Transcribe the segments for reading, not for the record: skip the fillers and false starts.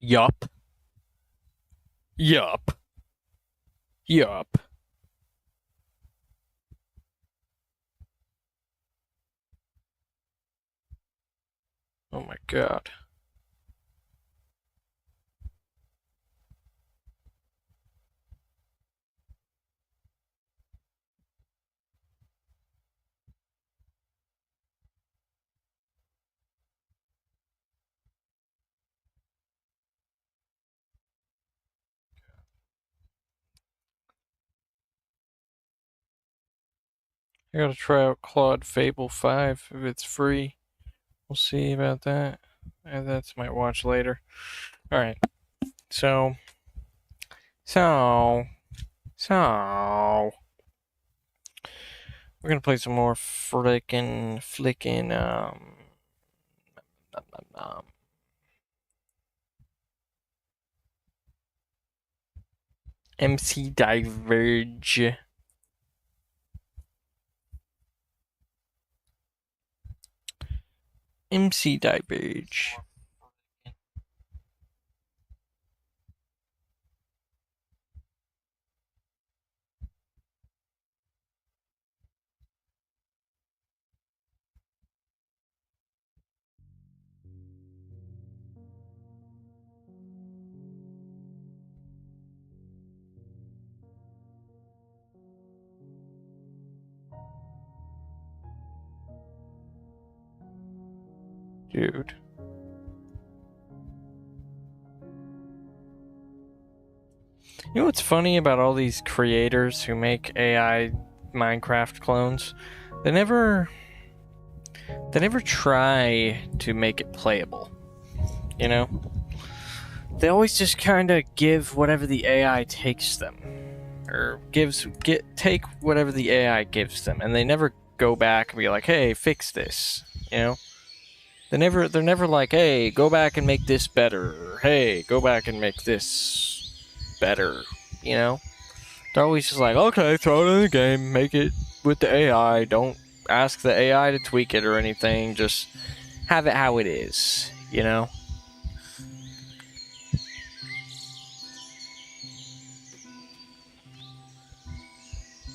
Yup. Yup. Yup. Oh my god. I gotta try out Claude Fable 5 if it's free. We'll see about that. That's my watch later. Alright. So so so we're gonna play some more flickin' um MC Diverge. MC Diverge. Dude. You know what's funny about all these creators who make AI Minecraft clones? They never try to make it playable. You know? They always just kind of give whatever the AI takes them, or take whatever the AI gives them, and they never go back and be like, "Hey, fix this." You know? They're never like, "Hey, go back and make this better," or "Hey, go back and make this better." You know? They're always just like, "Okay, throw it in the game, make it with the AI. Don't ask the AI to tweak it or anything. Just have it how it is." You know?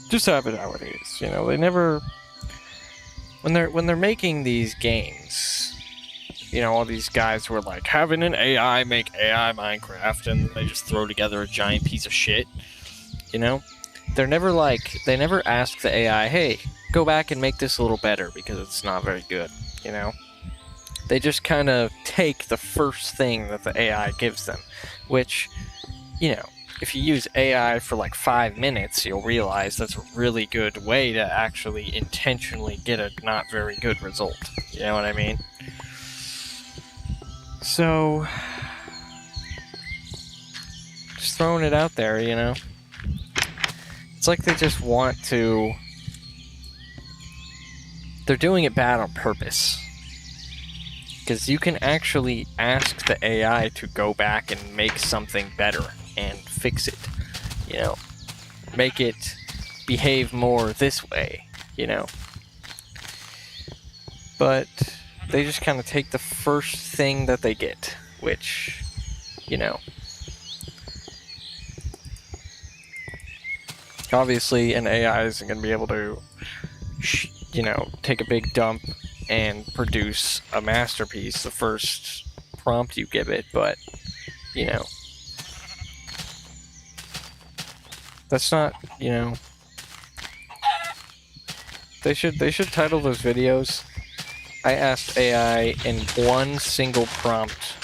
Just have it how it is. You know, they never when they're making these games, you know, all these guys who are like having an AI make AI Minecraft and they just throw together a giant piece of shit. You know, they never ask the AI, "Hey, go back and make this a little better because it's not very good." You know, they just kind of take the first thing that the AI gives them, which, you know, if you use AI for like 5 minutes, you'll realize that's a really good way to actually intentionally get a not very good result. You know what I mean? So, just throwing it out there, you know? It's like they just want to. They're doing it bad on purpose. Because you can actually ask the AI to go back and make something better and fix it. You know? Make it behave more this way, you know? But they just kind of take the first thing that they get, which, you know, obviously an AI isn't going to be able to, you know, take a big dump and produce a masterpiece the first prompt you give it, but, you know, that's not, you know, they should title those videos, "I asked AI in one single prompt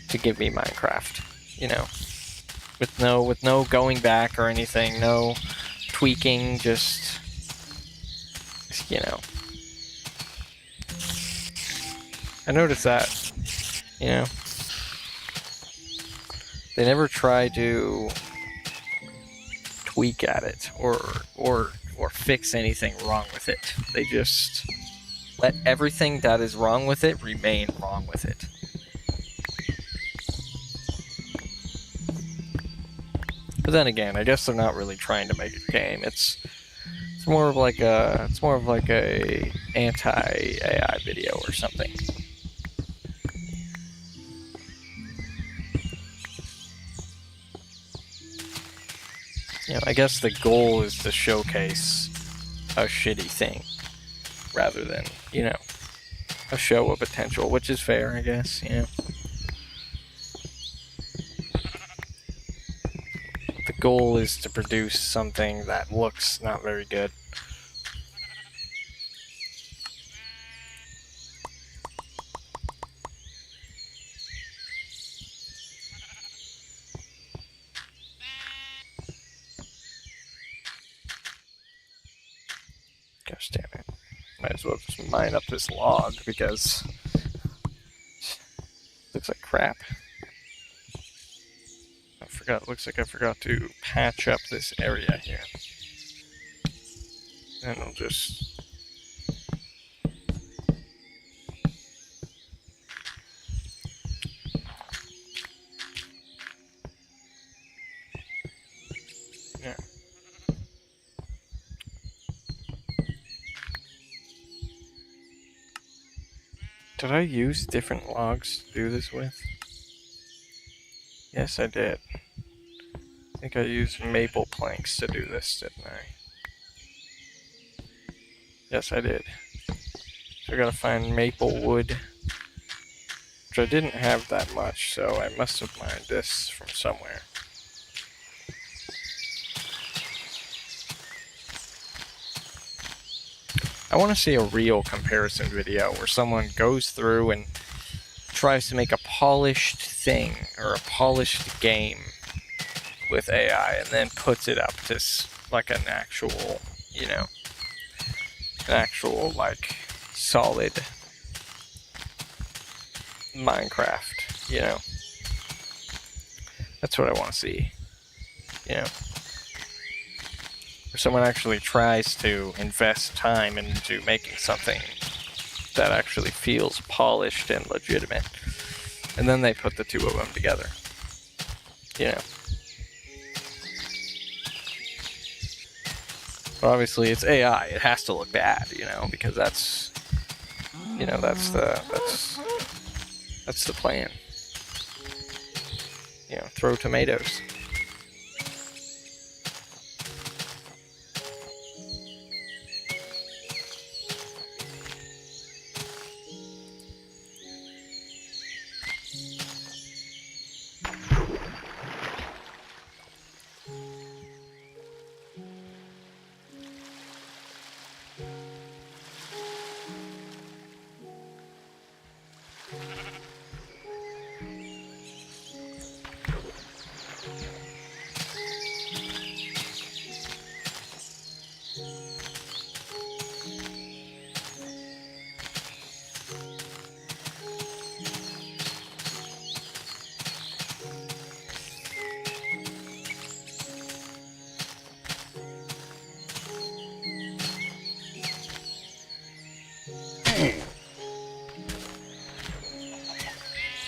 to give me Minecraft," you know, with no going back or anything, no tweaking, just, you know. I noticed that, you know. They never try to tweak at it or fix anything wrong with it. They just let everything that is wrong with it remain wrong with it. But then again, I guess they're not really trying to make a game. It's more of like a anti-AI video or something. You know, I guess the goal is to showcase a shitty thing rather than, you know, a show of potential, which is fair, I guess, you know. The goal is to produce something that looks not very good. Gosh damn it. Might as well just mine up this log because it looks like crap. Looks like I forgot to patch up this area here. And I'll just... yeah. Did I use different logs to do this with? Yes, I did. I think I used maple planks to do this, didn't I? Yes, I did. So I gotta find maple wood, which I didn't have that much, so I must have mined this from somewhere. I want to see a real comparison video where someone goes through and tries to make a polished thing or a polished game with AI and then puts it up to like an actual, you know, an actual like solid Minecraft, you know. That's what I want to see, you know. Where someone actually tries to invest time into making something that actually feels polished and legitimate. And then they put the two of them together. You know. But obviously it's AI, it has to look bad, you know, because that's, you know, that's the plan. You know, throw tomatoes.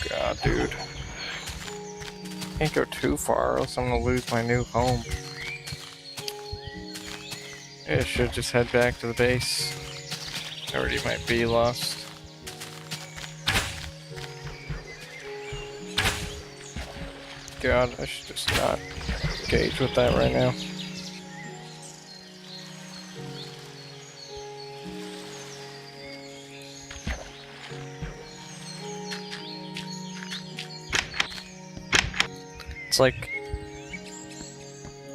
God, dude. Can't go too far, or else I'm gonna lose my new home. Maybe I should just head back to the base. I already might be lost. God, I should just not engage with that right now. It's like,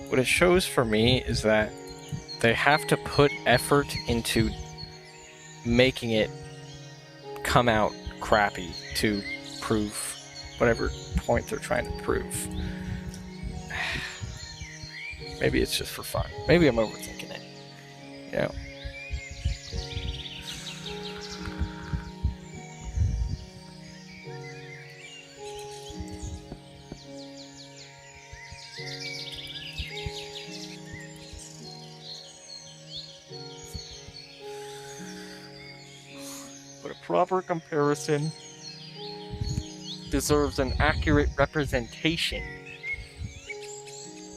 what it shows for me is that they have to put effort into making it come out crappy to prove whatever point they're trying to prove. Maybe it's just for fun. Maybe I'm overthinking it. You know? But a proper comparison deserves an accurate representation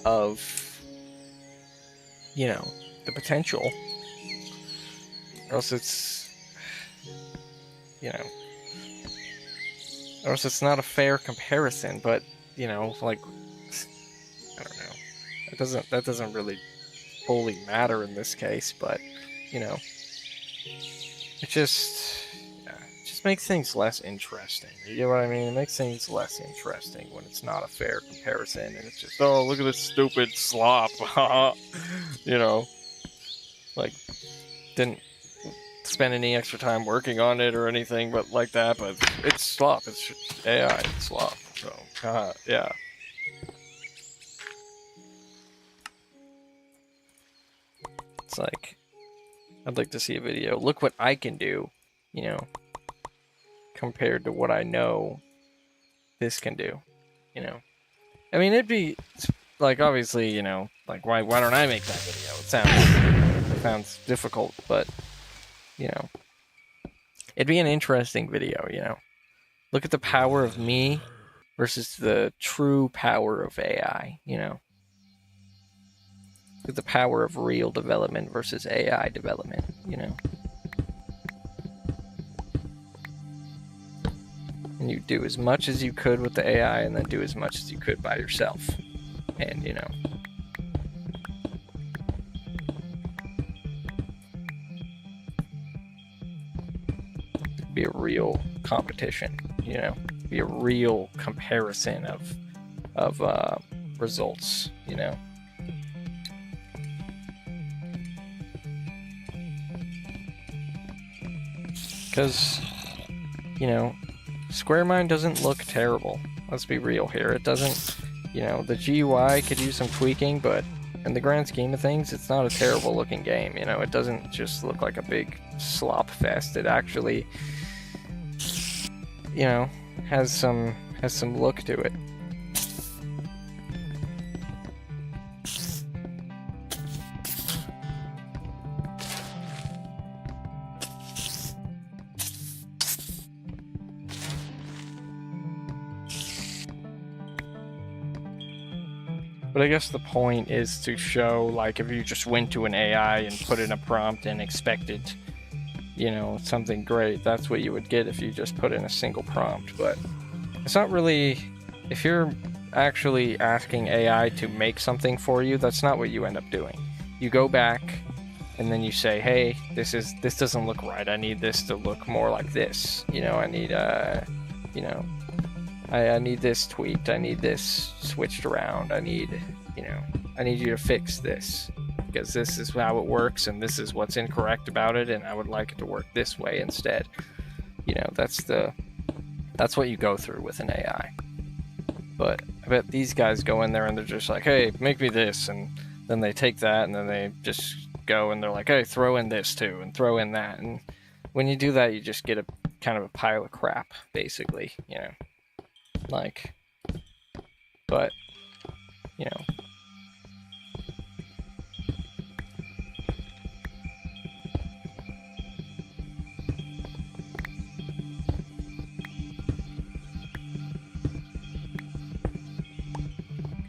of, you know, the potential. Or else it's, you know, or else it's not a fair comparison, but, you know, like, I don't know. that doesn't really fully matter in this case, but you know, it just makes things less interesting. You know what I mean? It makes things less interesting when it's not a fair comparison, and it's just, oh, look at this stupid slop. You know, like, didn't spend any extra time working on it or anything, but like that. But it's slop. It's AI. It's slop. So, yeah. It's like, I'd like to see a video. Look what I can do, you know, compared to what I know this can do, you know. I mean, it'd be like, obviously, you know, like, why don't I make that video? It sounds difficult, but you know, it'd be an interesting video, you know. Look at the power of me versus the true power of AI, you know. Look at the power of real development versus AI development, you know. And you do as much as you could with the AI, and then do as much as you could by yourself. And, you know, be a real competition, you know, be a real comparison of results, you know. Because, you know, SquareMind doesn't look terrible. Let's be real here. It doesn't, you know, the GUI could use some tweaking, but in the grand scheme of things, it's not a terrible looking game. You know, it doesn't just look like a big slop fest. It actually, you know, has some look to it. But I guess the point is to show, like, if you just went to an AI and put in a prompt and expected, you know, something great, that's what you would get if you just put in a single prompt. But it's not really, if you're actually asking AI to make something for you, that's not what you end up doing. You go back and then you say, hey, this doesn't look right. I need this to look more like this. You know, I need, you know, I need this tweaked, I need this switched around, I need, you know, I need you to fix this, because this is how it works, and this is what's incorrect about it, and I would like it to work this way instead. You know, that's what you go through with an AI. But I bet these guys go in there and they're just like, hey, make me this, and then they take that, and then they just go and they're like, hey, throw in this too, and throw in that, and when you do that, you just get a kind of a pile of crap, basically, you know. Like, but, you know,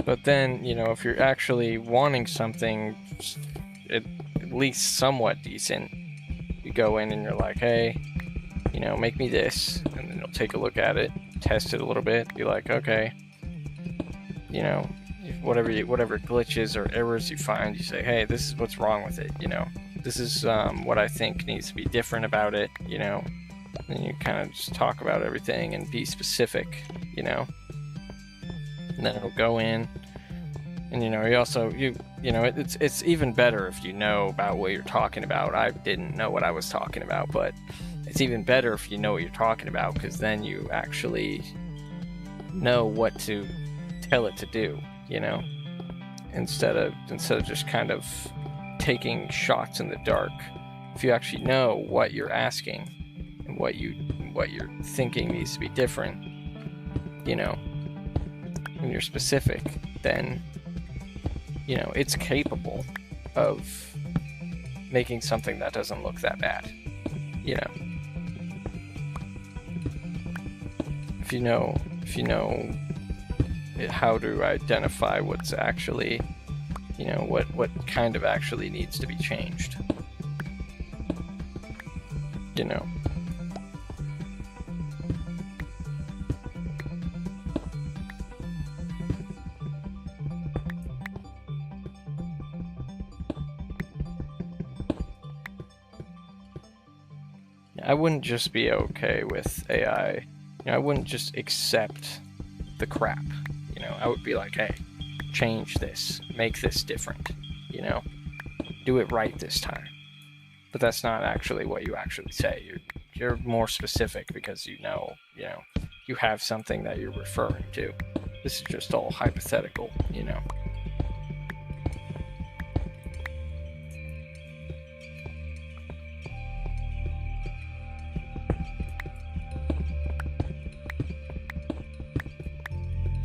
but then, you know, if you're actually wanting something at least somewhat decent, you go in and you're like, hey, you know, make me this, and then you'll take a look at it, test it a little bit, be like, okay, you know, whatever glitches or errors you find, you say, hey, this is what's wrong with it, you know, this is what I think needs to be different about it, you know, and you kind of just talk about everything and be specific, you know, and then it'll go in, and you know, you know, it's even better if you know about what you're talking about. I didn't know what I was talking about, but it's even better if you know what you're talking about, because then you actually know what to tell it to do, you know, instead of just kind of taking shots in the dark. If you actually know what you're asking and what you're thinking needs to be different, you know, when you're specific, then, you know, it's capable of making something that doesn't look that bad, you know. If you know how to identify what's actually, you know, what kind of actually needs to be changed, you know. I wouldn't just be okay with AI. You know, I wouldn't just accept the crap. You know, I would be like, hey, change this, make this different. You know, do it right this time. But that's not actually what you actually say. You're more specific because you know, you have something that you're referring to. This is just all hypothetical, you know.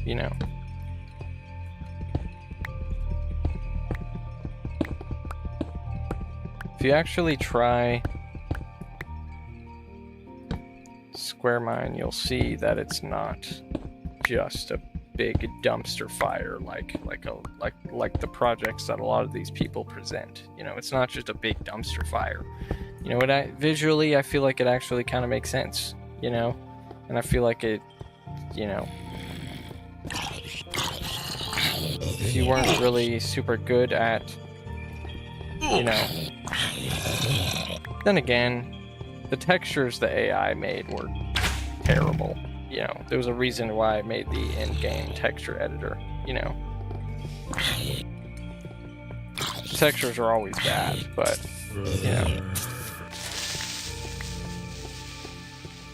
You know. If you actually try Square Mine, you'll see that it's not just a big dumpster fire like the projects that a lot of these people present. You know, it's not just a big dumpster fire. You know, visually I feel like it actually kind of makes sense, you know, and I feel like it, you know, if you weren't really super good at, you know, then again, the textures the AI made were terrible. You know, there was a reason why I made the in-game texture editor, you know. Textures are always bad, but, you know,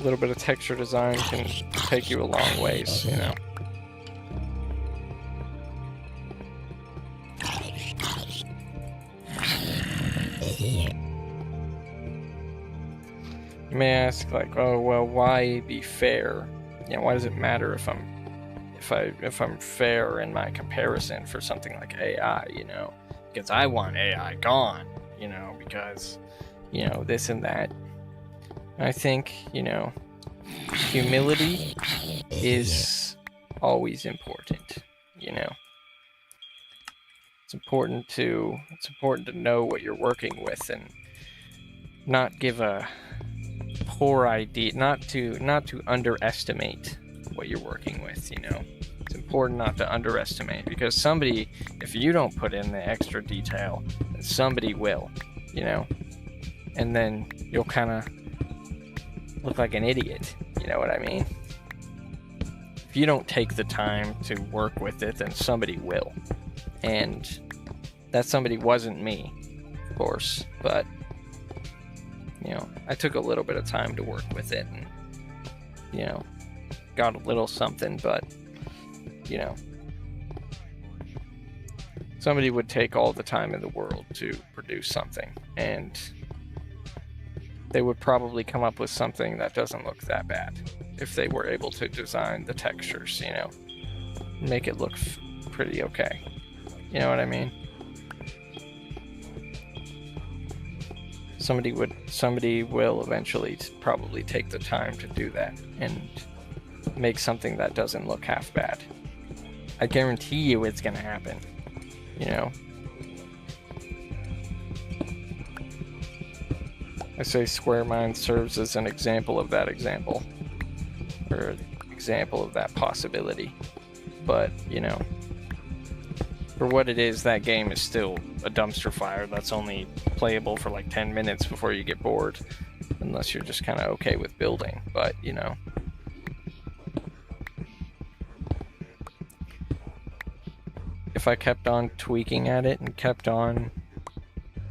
a little bit of texture design can take you a long ways, you know. You may ask, like, oh well, why be fair? You know, why does it matter if I'm fair in my comparison for something like AI? You know, because I want AI gone. You know, because, you know, this and that. I think, you know, humility is always important. You know, it's important to know what you're working with and not give a poor idea, not to underestimate what you're working with. You know, it's important not to underestimate, because somebody, if you don't put in the extra detail, then somebody will, you know, and then you'll kind of look like an idiot. You know what I mean? If you don't take the time to work with it, then somebody will, and that somebody wasn't me, of course, but you know, I took a little bit of time to work with it and, you know, got a little something, but, you know, somebody would take all the time in the world to produce something, and they would probably come up with something that doesn't look that bad if they were able to design the textures, you know, make it look pretty okay. You know what I mean? Somebody will eventually probably take the time to do that and make something that doesn't look half bad. I guarantee you it's gonna happen, you know. I say Square Mine serves as an example of that example, or example of that possibility, but, you know, for what it is, that game is still a dumpster fire that's only playable for like 10 minutes before you get bored, unless you're just kind of okay with building. But, you know, if I kept on tweaking at it and kept on,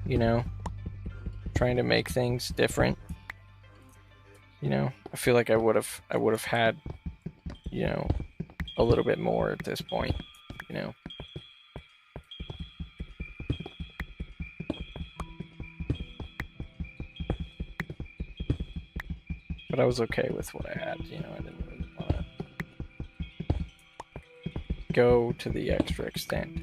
you know, trying to make things different, you know, I feel like I would have had, you know, a little bit more at this point, you know. But I was okay with what I had, you know. I didn't really want to go to the extra extent.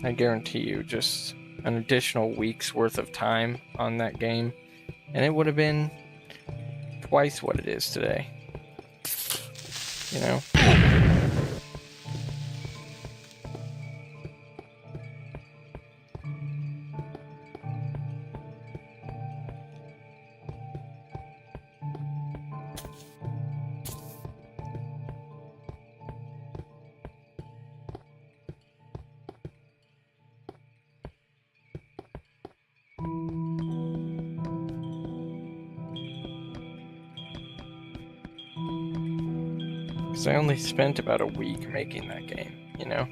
I guarantee you, just an additional week's worth of time on that game, and it would have been twice what it is today. You know? Because I only spent about a week making that game, you know?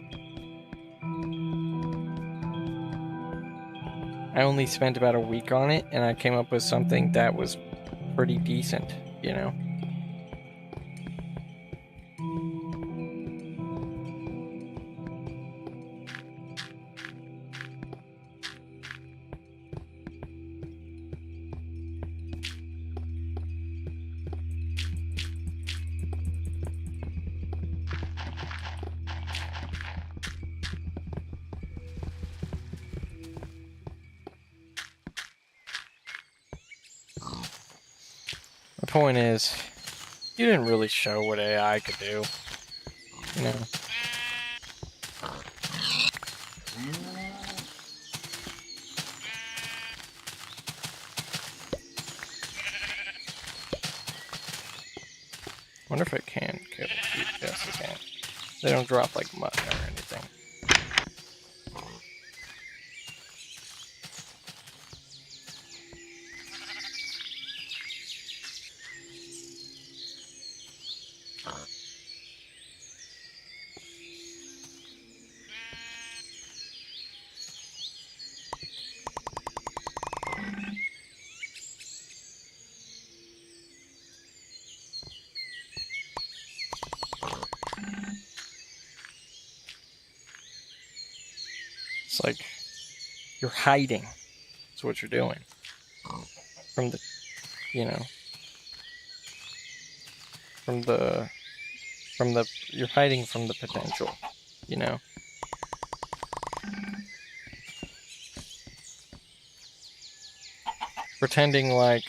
I only spent about a week on it, and I came up with something that was pretty decent, you know? The point is, you didn't really show what AI could do, you know? Wonder if I can kill these. Yes, I can. They don't drop like mutton or anything. It's like you're hiding. That's what you're doing from the, you know, from the you're hiding from the potential, you know. Pretending like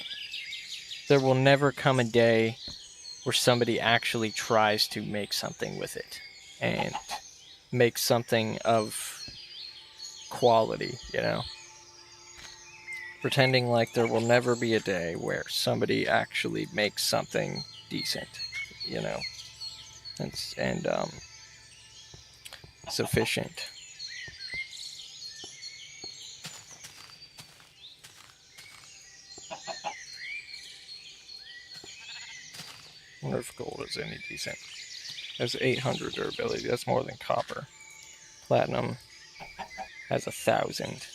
there will never come a day where somebody actually tries to make something with it and make something of quality, you know. Pretending like there will never be a day where somebody actually makes something decent, you know, and sufficient. I wonder if gold is any decent. Has 800 durability. That's more than copper. Platinum has 1,000.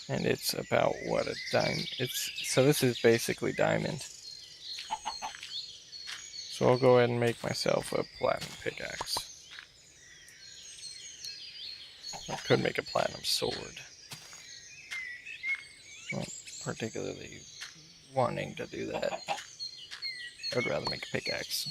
And it's about what, a diamond? So this is basically diamond. So I'll go ahead and make myself a platinum pickaxe. I could make a platinum sword. Not particularly wanting to do that. I would rather make a pickaxe.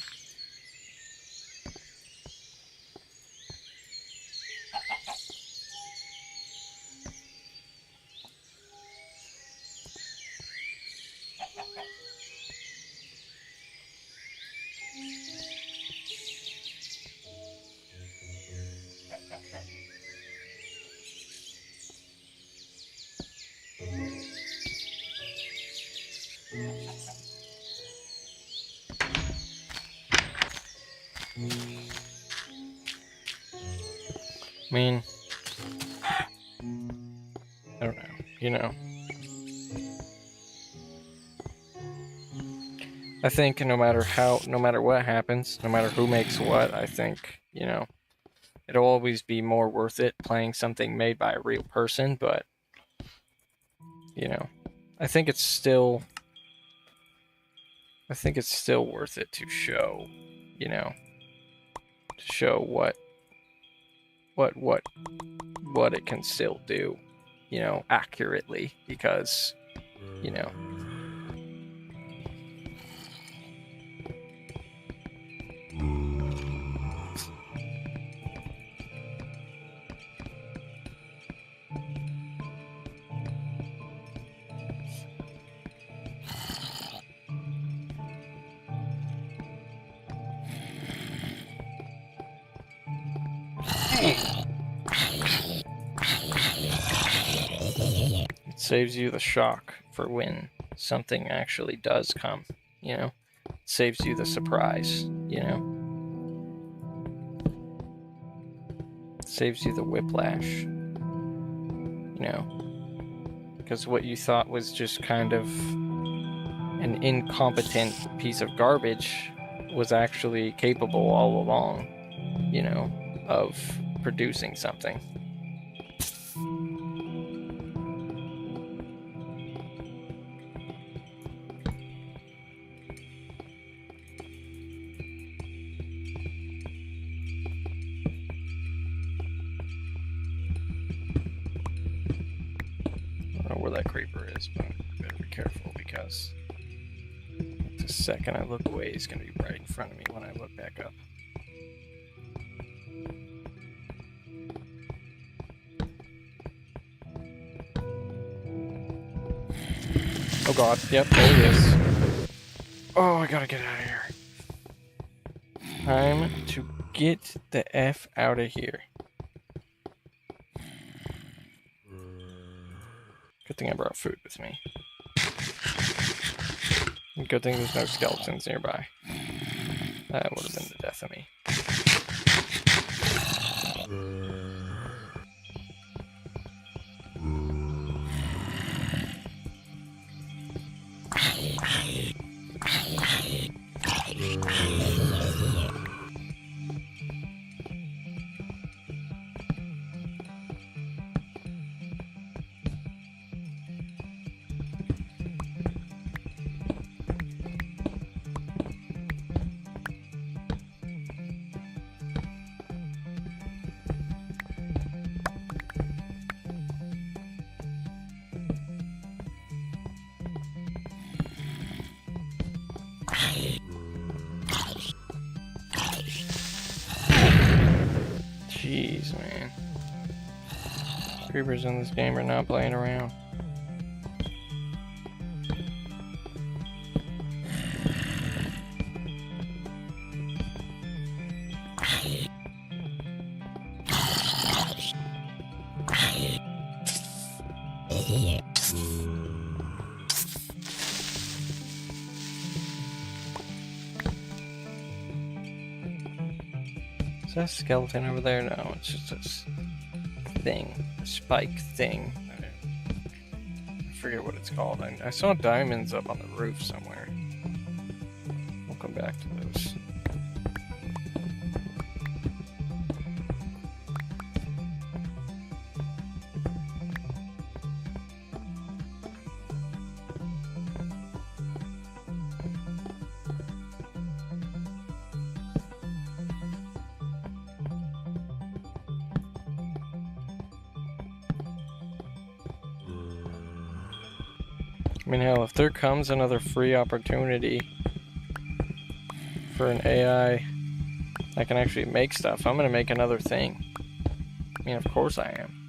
I mean, I don't know, you know. I think no matter what happens, no matter who makes what, I think, you know, it'll always be more worth it playing something made by a real person, but, you know, I think it's still worth it to show, you know, to show what it can still do, you know, accurately, because, you know, it saves you the shock for when something actually does come, you know. It saves you the surprise, you know. It saves you the whiplash, you know. Because what you thought was just kind of an incompetent piece of garbage was actually capable all along, you know, of producing something. I don't know where that creeper is, but I better be careful because the second I look away, he's going to be right in front of me when I look back up. Oh god, yep, there he is. Oh, I gotta get out of here. Time to get the F out of here. Good thing I brought food with me. Good thing there's no skeletons nearby. That would have been the death of me. Jeez, man. Creepers in this game are not playing around. Is that a skeleton over there? No, it's just this thing, a spike thing. I forget what it's called. I saw diamonds up on the roof somewhere. We'll come back to those. I mean, hell, if there comes another free opportunity for an AI that can actually make stuff, I'm gonna make another thing. I mean, of course I am.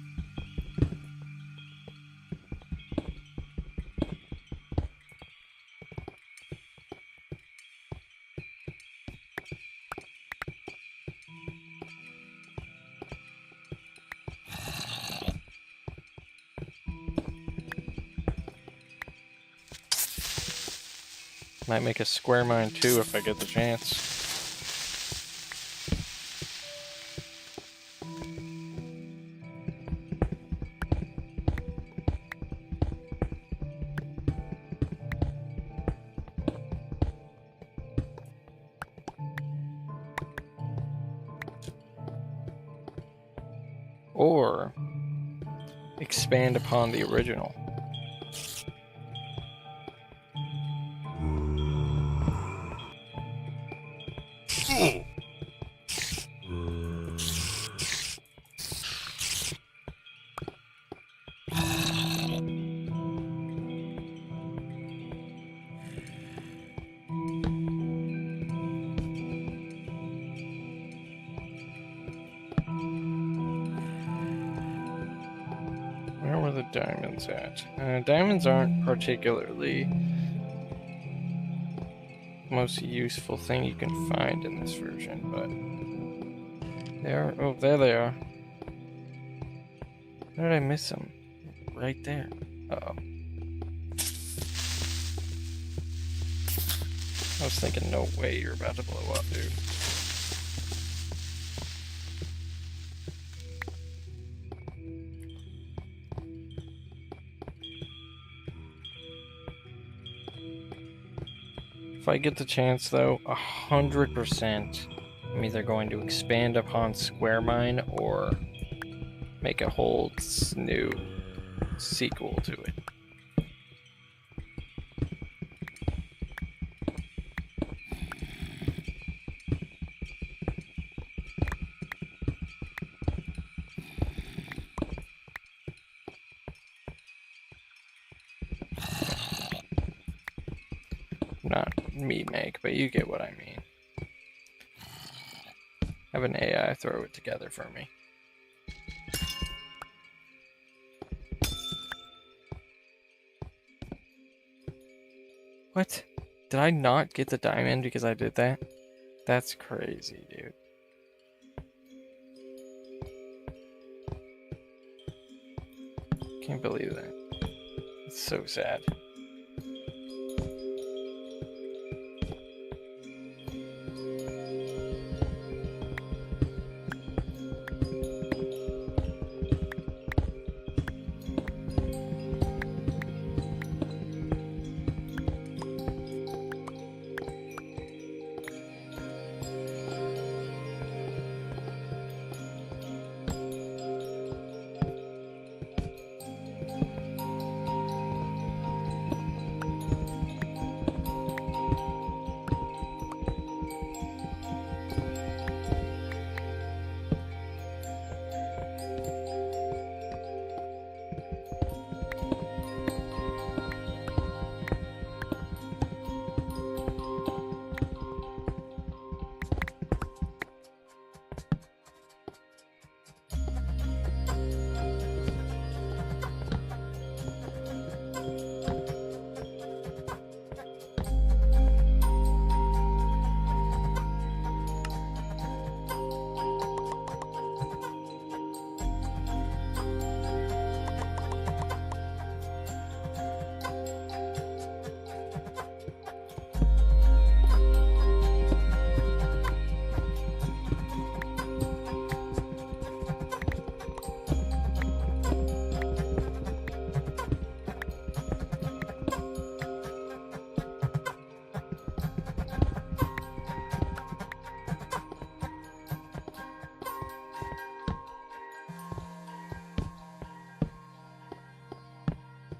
Might make a square mine too if I get the chance. Or expand upon the original. Where were the diamonds at? Diamonds aren't particularly the most useful thing you can find in this version, but they are. Oh, there they are. Where did I miss them? Right there. Uh-oh. I was thinking, no way you're about to blow up, dude. If I get the chance, though, 100%, I'm either going to expand upon Square Mine or make a whole new sequel to it. Not me make, but you get what I mean. Have an AI throw it together for me. What? Did I not get the diamond because I did that? That's crazy, dude. Can't believe that. It's so sad.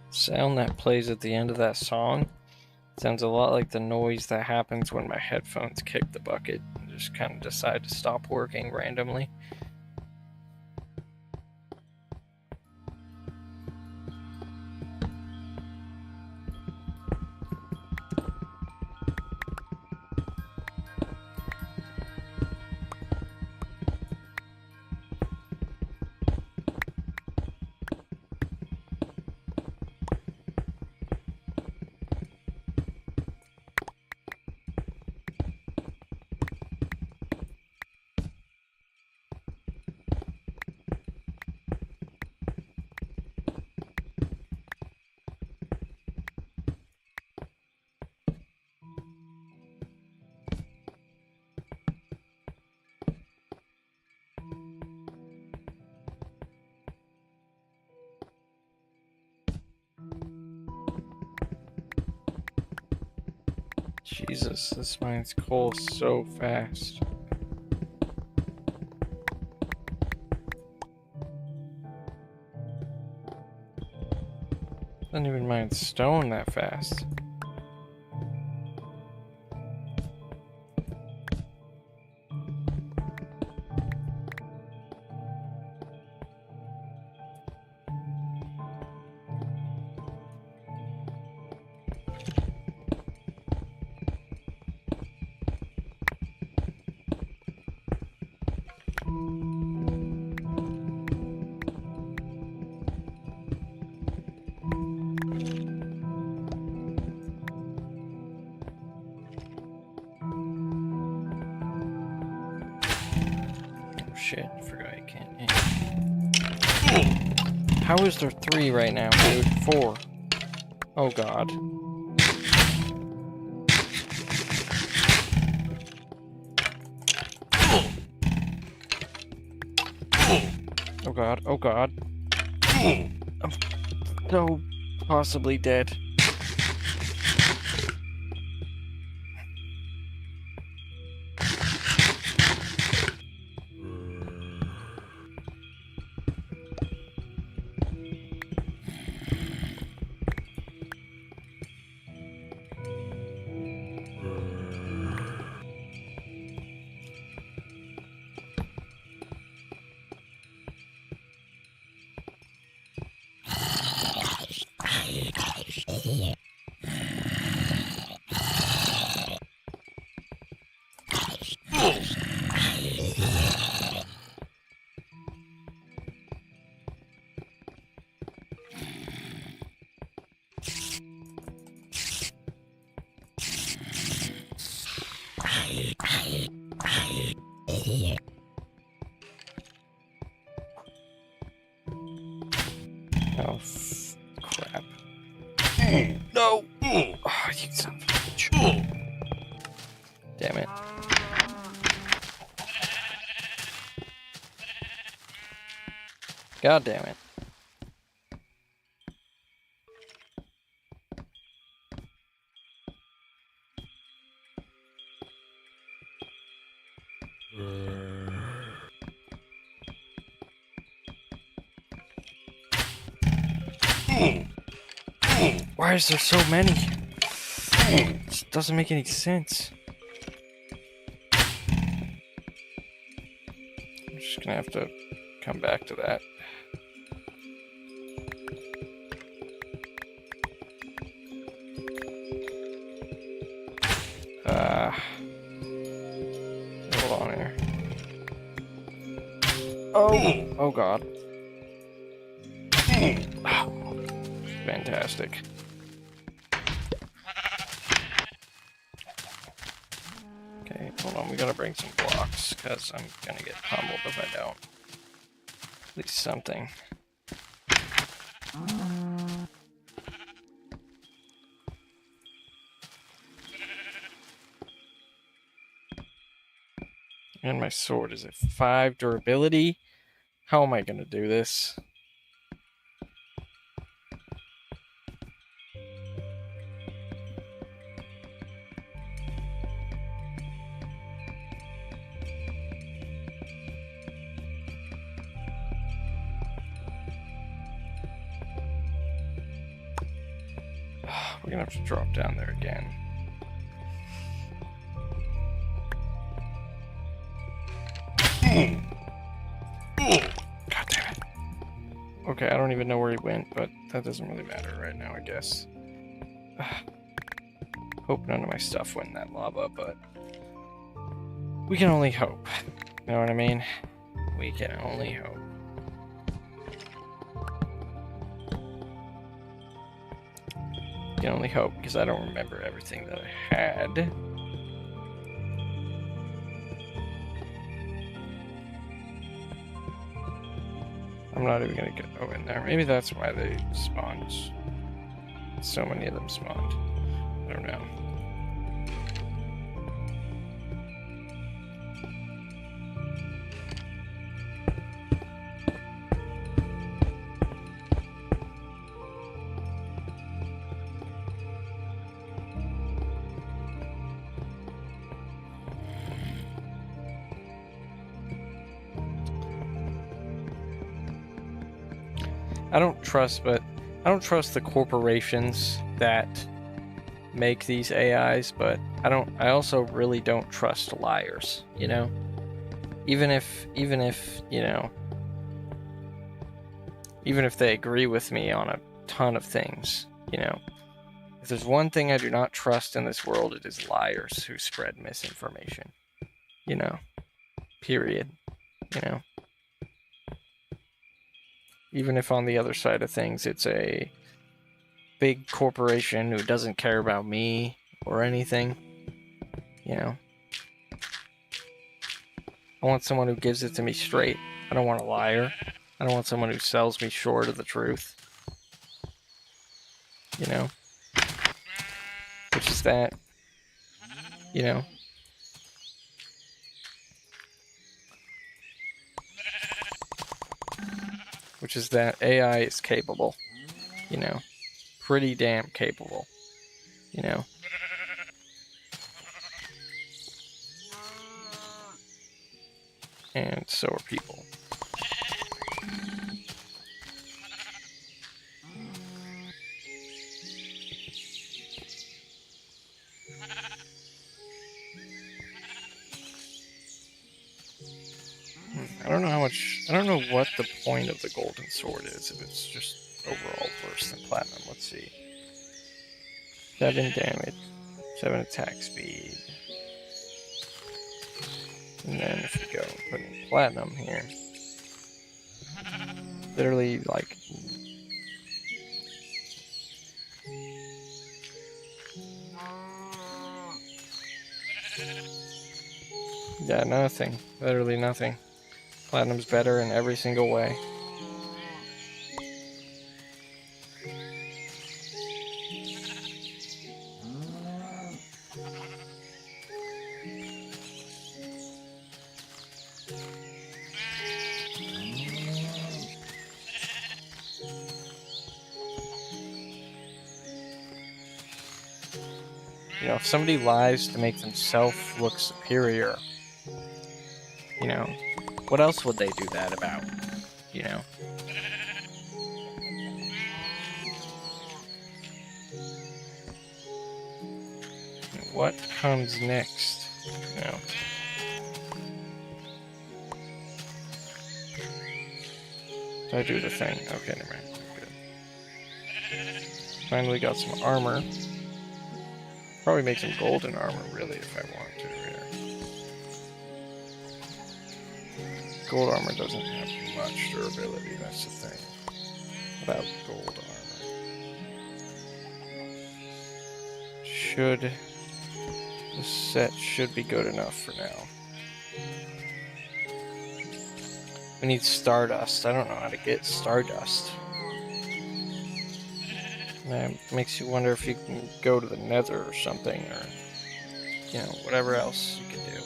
Sound that plays at the end of that song sounds a lot like the noise that happens when my headphones kick the bucket and just kind of decide to stop working randomly. Jesus, this mine's coal so fast. Doesn't even mine stone that fast. Shit, I forgot I can't aim. How is there 3 right now, dude? 4. Oh god. Oh god, oh god. I'm so possibly dead. Oh, crap. No! Oh, you son of a bitch. Damn it. God damn it. Why is there so many? This doesn't make any sense. I'm just gonna have to come back to that. Hold on here. Oh god. Fantastic. Okay, hold on, we gotta bring some blocks, because I'm gonna get pummeled if I don't. At least something. And my sword is at 5 durability. How am I gonna do this? We're gonna have to drop down there again. God damn it. Okay, I don't even know where he went, but that doesn't really matter right now, I guess. Hope none of my stuff went in that lava, but we can only hope. You know what I mean? We can only hope. We can only hope, because I don't remember everything that I had. I'm not even gonna go in there. Maybe that's why they spawned. So many of them spawned. I don't know. I don't trust the corporations that make these AIs, but I also really don't trust liars, you know? Even if, you know, even if they agree with me on a ton of things, you know? If there's one thing I do not trust in this world, it is liars who spread misinformation. You know? Period. You know? Even if on the other side of things it's a big corporation who doesn't care about me or anything, you know. I want someone who gives it to me straight. I don't want a liar. I don't want someone who sells me short of the truth. You know? Which is that, you know. Which is that AI is capable, you know. Pretty damn capable, you know. And so are people. I don't know how much, I don't know what the point of the golden sword is, if it's just overall worse than platinum. Let's see. 7 damage, 7 attack speed. And then if you go and put in platinum here, literally like Yeah, nothing. Literally nothing. Platinum's better in every single way. You know, if somebody lies to make themselves look superior, you know, what else would they do that about? You know? What comes next? You know? Did I do the thing? Okay, never mind. Good. Finally got some armor. Probably make some golden armor, really, if I want to here. Gold armor doesn't have much durability, that's the thing. Without gold armor. This set should be good enough for now. We need Stardust. I don't know how to get Stardust. That makes you wonder if you can go to the Nether or something, or, you know, whatever else you can do.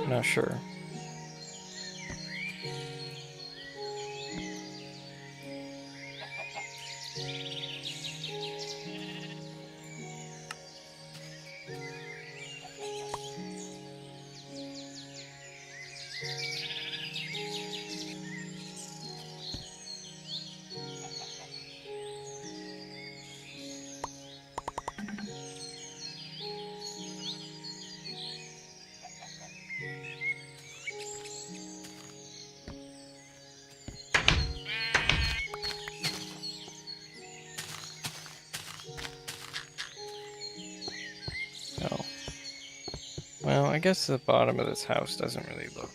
I'm not sure. Oh. Well, I guess the bottom of this house doesn't really look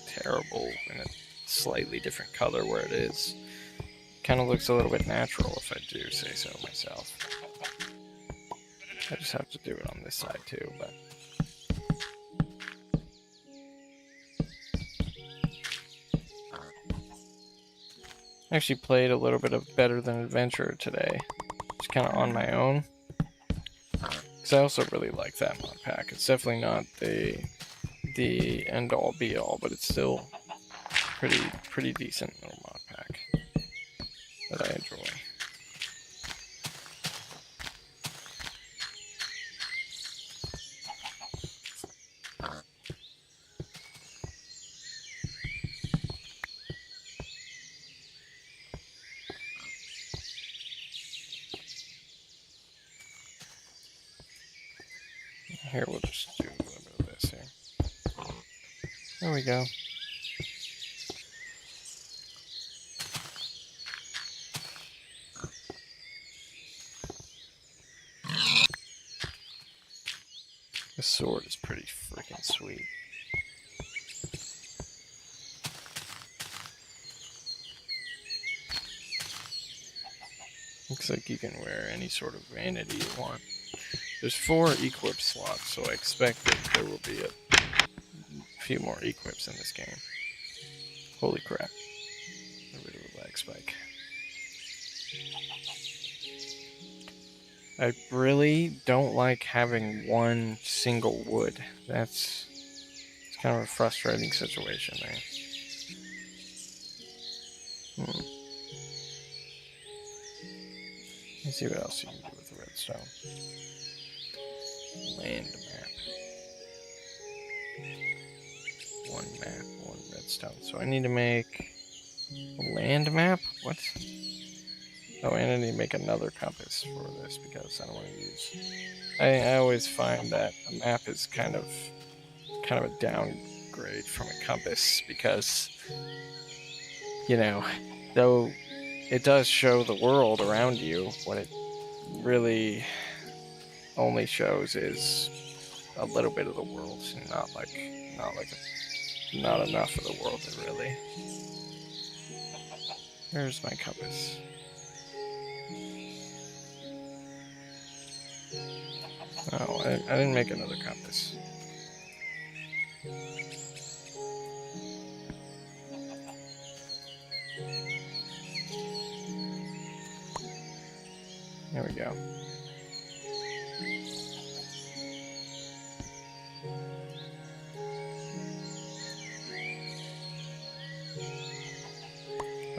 terrible in a slightly different color where it is. Kind of looks a little bit natural, if I do say so myself. I just have to do it on this side too, but... I actually played a little bit of Better Than Adventure today. Just kind of on my own. Because I also really like that mod pack. It's definitely not the end-all be-all, but it's still pretty decent little mod pack that I enjoy. Here, we'll just do a little bit of this here. There we go. This sword is pretty freaking sweet. Looks like you can wear any sort of vanity you want. There's 4 equip slots, so I expect that there will be a few more equips in this game. Holy crap. A bit of a lag spike. I really don't like having one single wood. It's kind of a frustrating situation there. Let's see what else you can do with the redstone. Land map. One redstone. So I need to make a land map? What? Oh, and I need to make another compass for this because I don't want to use... I always find that a map is kind of a downgrade from a compass because, you know, though it does show the world around you, what it really only shows is a little bit of the world, not enough of the world, really. Where's my compass? Oh, I didn't make another compass.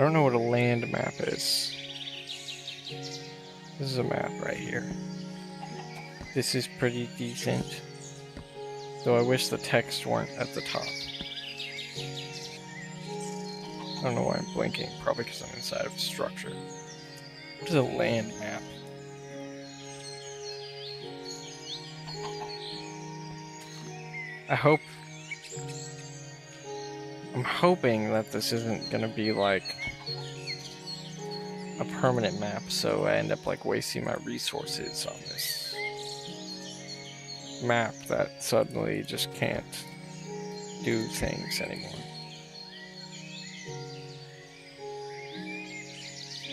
don't know what a land map is. This is a map right here. This is pretty decent. Though I wish the text weren't at the top. I don't know why I'm blinking. Probably because I'm inside of a structure. What is a land map? I'm hoping that this isn't gonna be like a permanent map, so I end up like wasting my resources on this map that suddenly just can't do things anymore.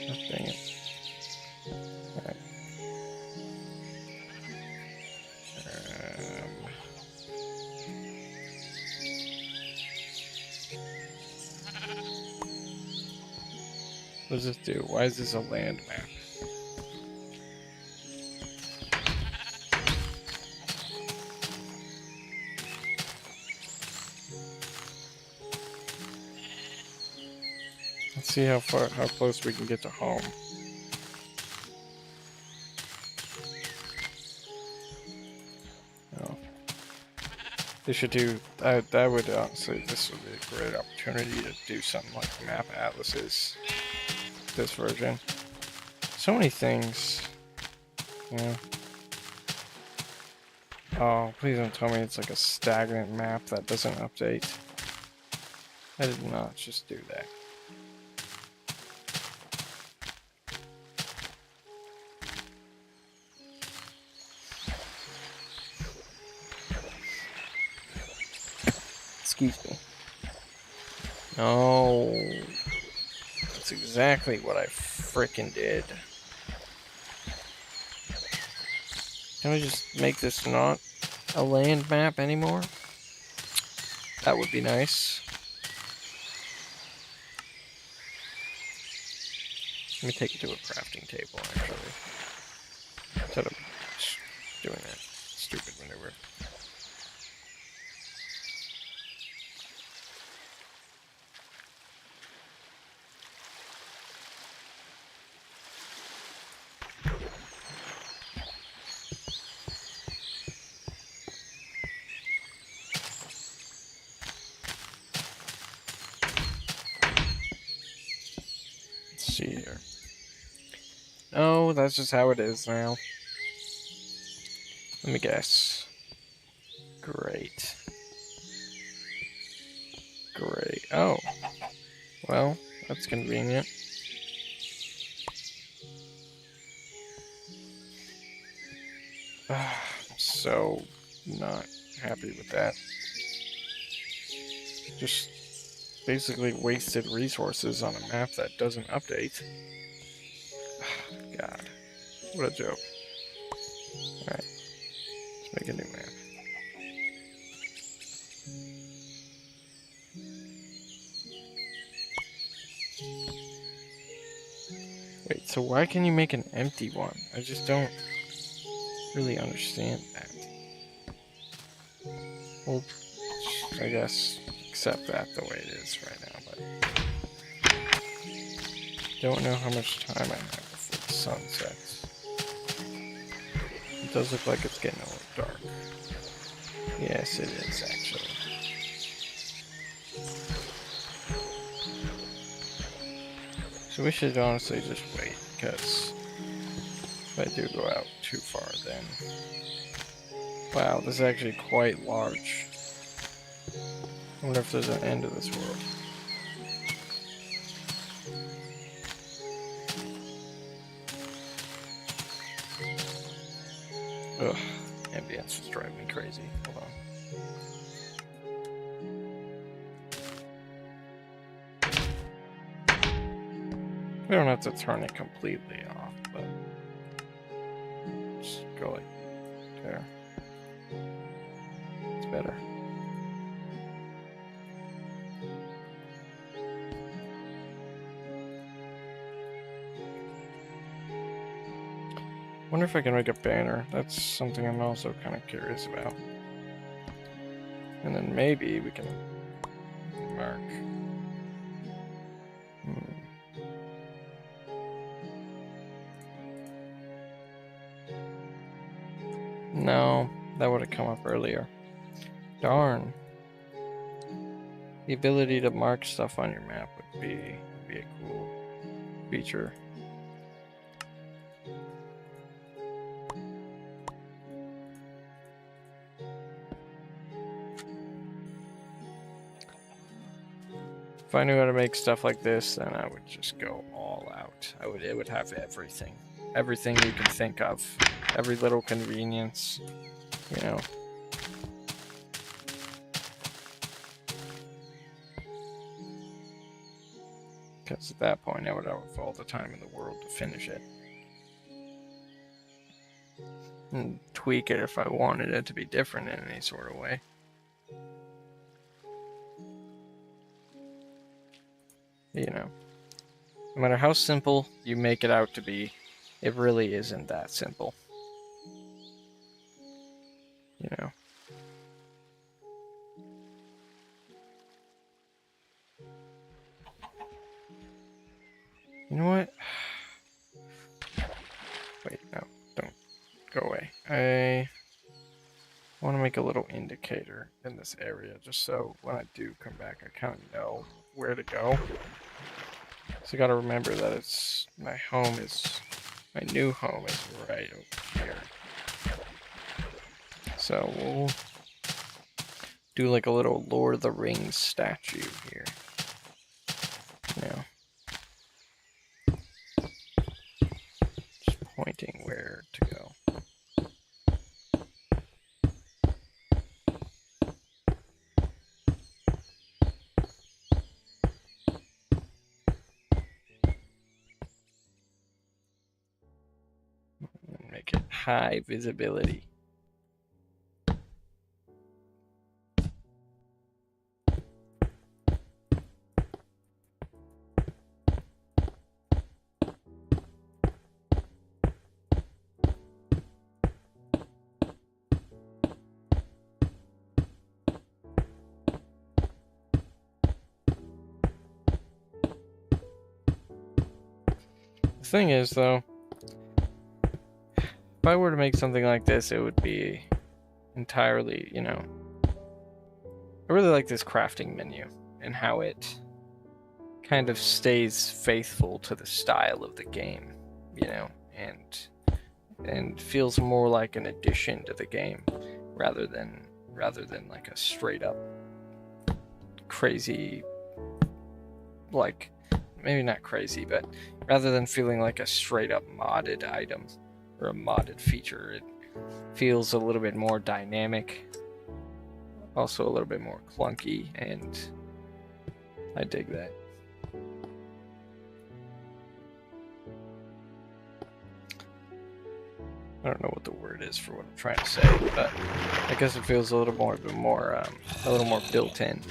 Oh, dang it. Alright. What does this do? Why is this a land map? Let's see how close we can get to home. Oh. They should do that. That would honestly, this would be a great opportunity to do something like map atlases. This version. So many things. Yeah. Oh, please don't tell me it's like a stagnant map that doesn't update. I did not just do that. Excuse me. No. That's exactly what I frickin' did. Can I just make this not a land map anymore? That would be nice. Let me take it to a crafting table, actually. Instead of doing that stupid maneuver. See here. Oh, that's just how it is now. Let me guess. Great. Great. Oh. Well, that's convenient. I'm so not happy with that. Just basically wasted resources on a map that doesn't update. God, what a joke. Alright, let's make a new map. Wait, so why can you make an empty one? I just don't really understand that. Well, I guess accept that the way it is right now, but don't know how much time I have before the sun sets. It does look like it's getting a little dark. Yes, it is, actually. So we should honestly just wait, because if I do go out too far, then... Wow, this is actually quite large. I wonder if there's an end to this world. Ugh, ambience is driving me crazy. Hold on. We don't have to turn it completely off, but just go like there. It's better. Wonder if I can make a banner. That's something I'm also kind of curious about. And then maybe we can mark. No, that would have come up earlier. Darn. The ability to mark stuff on your map would be a cool feature. If I knew how to make stuff like this, then I would just go all out. It would have everything. Everything you can think of. Every little convenience, you know. Because at that point, I would have all the time in the world to finish it. And tweak it if I wanted it to be different in any sort of way. You know, no matter how simple you make it out to be, it really isn't that simple. You know. You know what? Wait, no, don't go away. I want to make a little indicator in this area just so when I do come back, I kind of know where to go. So I gotta remember that it's my new home is right over here. So we'll do like a little Lord of the Rings statue here. Just pointing where to go. Make it high visibility. The thing is, though, if I were to make something like this, it would be entirely, you know... I really like this crafting menu and how it kind of stays faithful to the style of the game, you know, and feels more like an addition to the game rather than like a straight up crazy, like, maybe not crazy, but rather than feeling like a straight up modded item or a modded feature, it feels a little bit more dynamic, also a little bit more clunky, and I dig that. I don't know what the word is for what I'm trying to say, but I guess it feels a little more built in.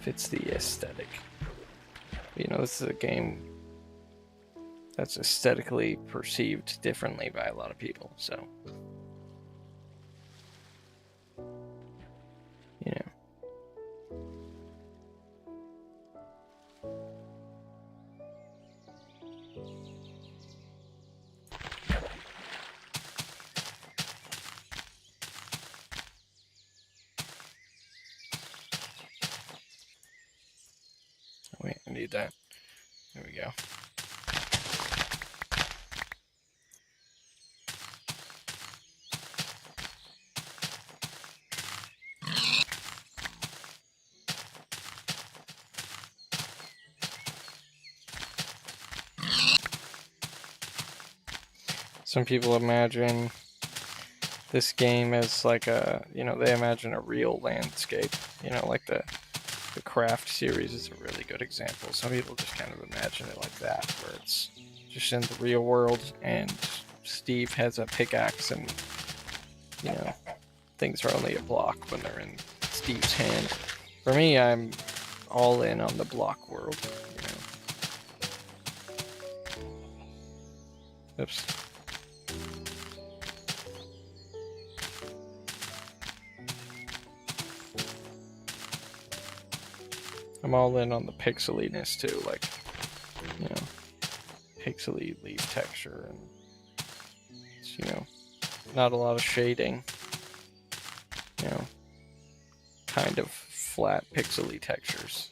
Fits the aesthetic. You know, this is a game that's aesthetically perceived differently by a lot of people, so you know. Wait, I need that. There we go. Some people imagine this game as like a, you know, they imagine a real landscape, you know, like the Craft series is a really good example. Some people just kind of imagine it like that, where it's just in the real world and Steve has a pickaxe and, you know, things are only a block when they're in Steve's hand. For me, I'm all in on the block world, you know. Oops. I'm all in on the pixeliness too, like, you know, pixely leaf texture, and it's, not a lot of shading. Kind of flat pixely textures.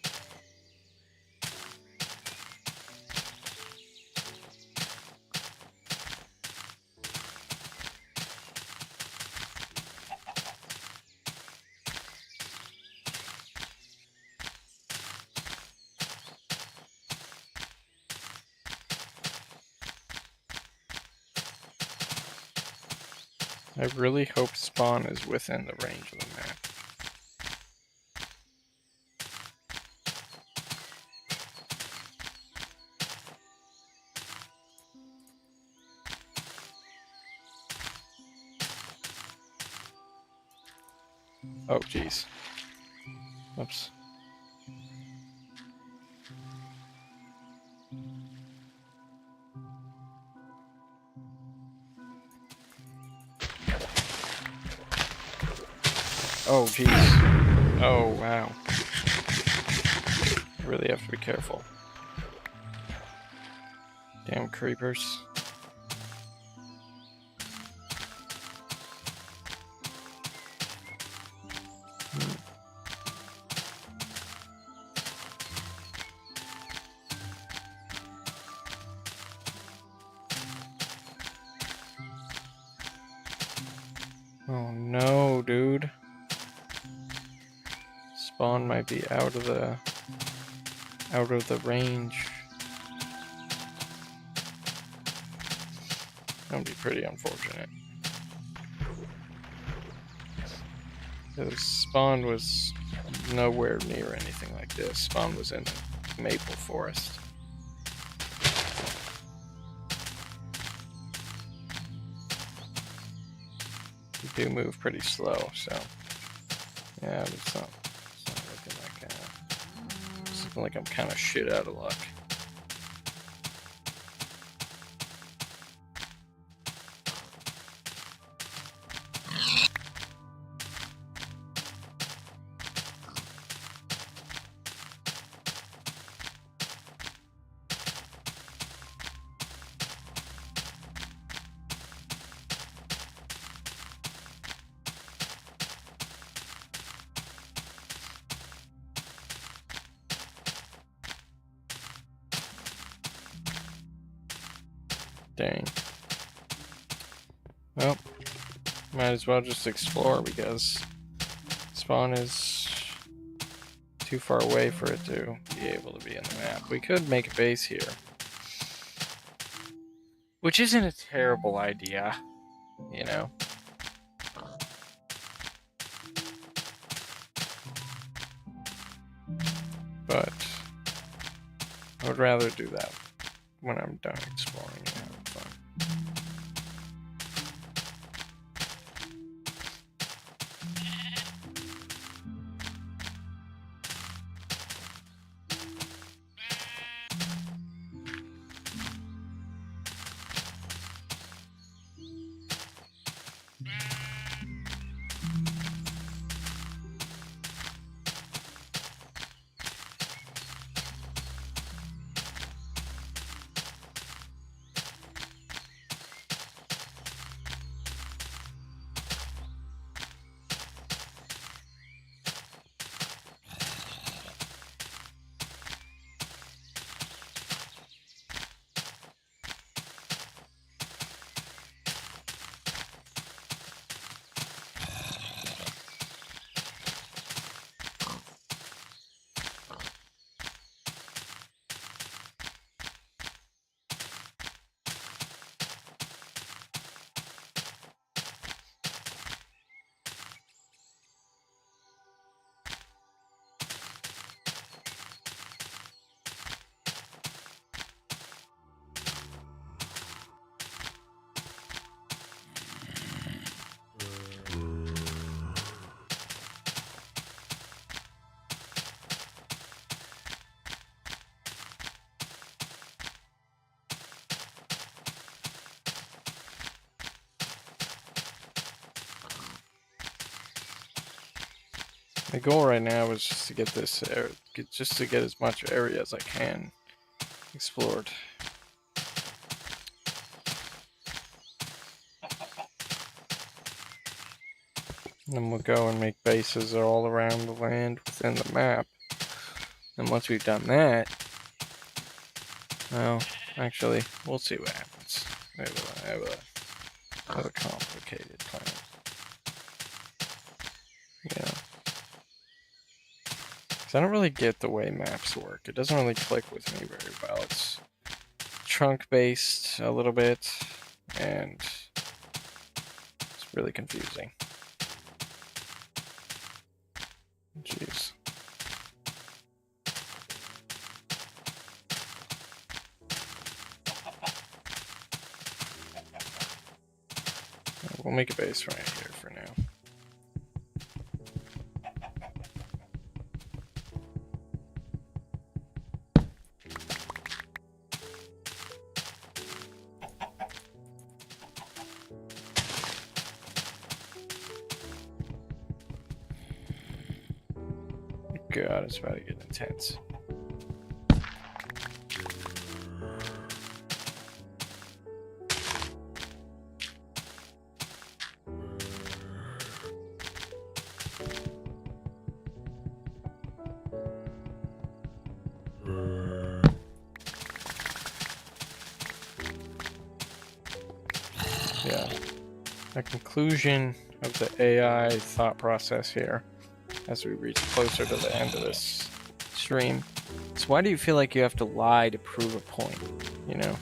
I really hope spawn is within the range of the map. Oh, jeez. Oops. Oh, jeez. Oh, wow. I really have to be careful. Damn creepers. Oh no, dude. Spawn might be out of the range. That would be pretty unfortunate. Because spawn was nowhere near anything like this. Spawn was in a maple forest. You do move pretty slow, so yeah, but it's not looking like it's looking like I'm kind of shit out of luck. Dang. Well, might as well just explore because spawn is too far away for it to be able to be in the map. We could make a base here, which isn't a terrible idea, but I would rather do that when I'm done exploring and having fun. My goal right now is just to get this just to get as much area as I can explored. And then we'll go and make bases all around the land within the map. And once we've done that, well, actually, we'll see what happens. I have a complicated plan. Yeah. Because I don't really get the way maps work. It doesn't really click with me very well. It's chunk-based a little bit, and it's really confusing. Jeez. We'll make a base right here for now. God, it's about to get intense. Yeah. A conclusion of the AI thought process here as we reach closer to the end of this stream. So why do you feel like you have to lie to prove a point, you know?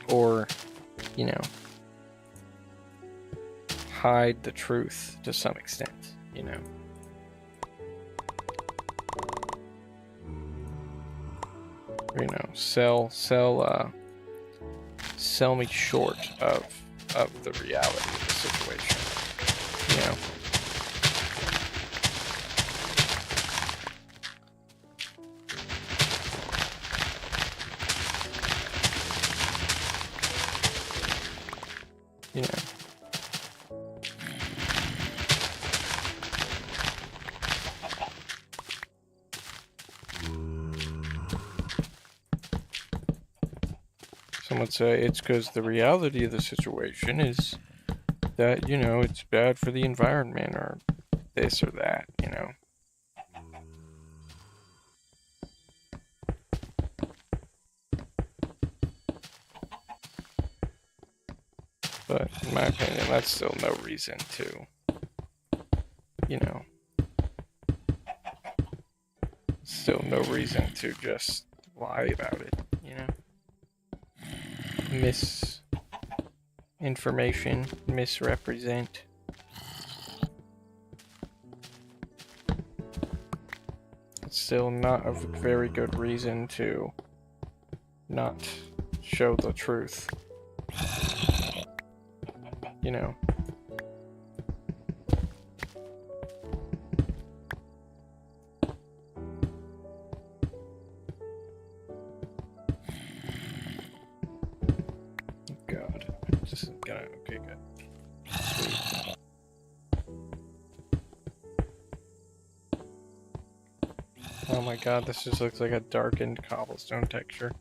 Or, you know, hide the truth to some extent, you know? You know, sell me short of the reality of the situation, you know? You know. Some would say it's because the reality of the situation is that, you know, it's bad for the environment or this or that, you know. But in my opinion, that's still no reason to, you know, still no reason to just lie about it, you know. Misinformation, misrepresent. It's still not a very good reason to not show the truth. You know. God. This is gonna... Okay, good. Sweet. Oh my god, this just looks like a darkened cobblestone texture.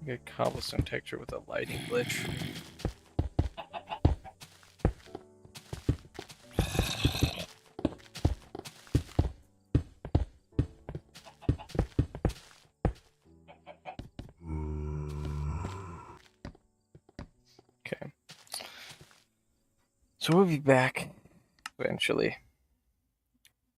Like a cobblestone texture with a lighting glitch. Okay. So we'll be back eventually.